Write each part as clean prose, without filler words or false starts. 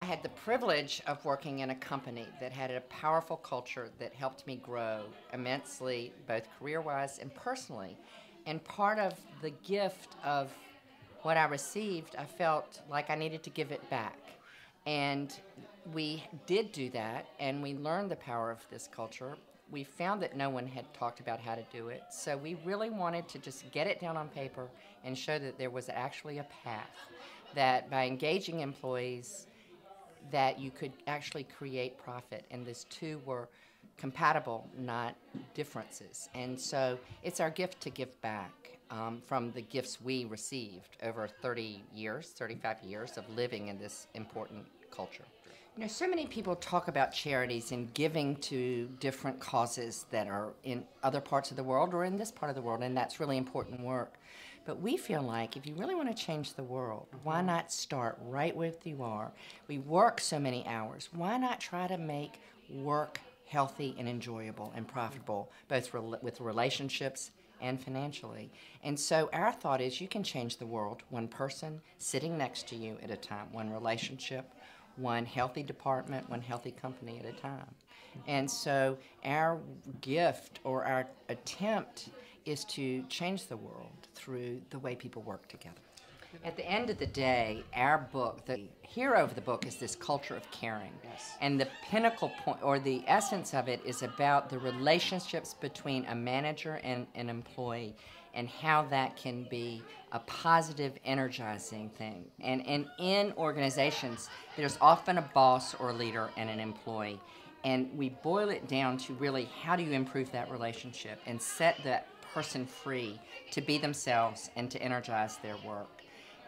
I had the privilege of working in a company that had a powerful culture that helped me grow immensely, both career-wise and personally. And part of the gift of what I received, I felt like I needed to give it back. And we did do that, and we learned the power of this culture. We found that no one had talked about how to do it, so we really wanted to just get it down on paper and show that there was actually a path, that by engaging employees, that you could actually create profit, and these two were compatible, not differences. And so it's our gift to give back from the gifts we received over 30 years, 35 years of living in this important culture. You know, so many people talk about charities and giving to different causes that are in other parts of the world or in this part of the world, and that's really important work. But we feel like if you really want to change the world, why not start right where you are? We work so many hours. Why not try to make work healthy and enjoyable and profitable, both with relationships and financially? And so our thought is you can change the world one person sitting next to you at a time, one relationship, one healthy department, one healthy company at a time. And so our gift or our attempt is to change the world through the way people work together. At the end of the day, our book, the hero of the book is this culture of caring. Yes. And the pinnacle point, or the essence of it, is about the relationships between a manager and an employee and how that can be a positive, energizing thing. And in organizations, there's often a boss or a leader and an employee. And we boil it down to really how do you improve that relationship and set that person free to be themselves and to energize their work.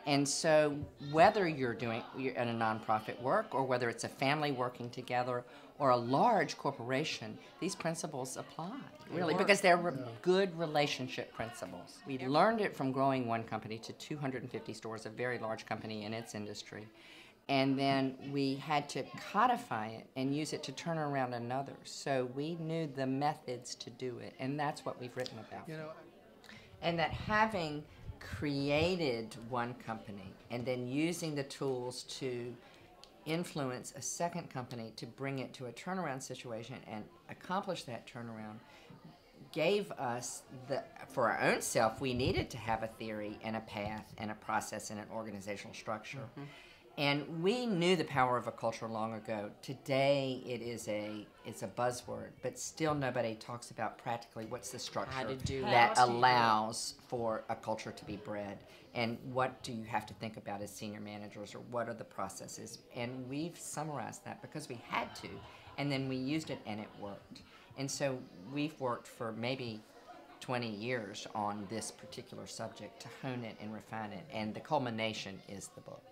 And so whether you're in a nonprofit work or whether it's a family working together or a large corporation, these principles apply, really, because they're good relationship principles. We learned it from growing one company to 250 stores, a very large company in its industry. And then we had to codify it and use it to turn around another. So we knew the methods to do it, and that's what we've written about. You know, and that having created one company and then using the tools to influence a second company to bring it to a turnaround situation and accomplish that turnaround gave us for our own self, we needed to have a theory and a path and a process and an organizational structure. Mm-hmm. And we knew the power of a culture long ago. Today it's a buzzword, but still nobody talks about practically what's the structure that allows for a culture to be bred, and what do you have to think about as senior managers, or what are the processes. And we've summarized that because we had to, and then we used it and it worked. And so we've worked for maybe 20 years on this particular subject to hone it and refine it, and the culmination is the book.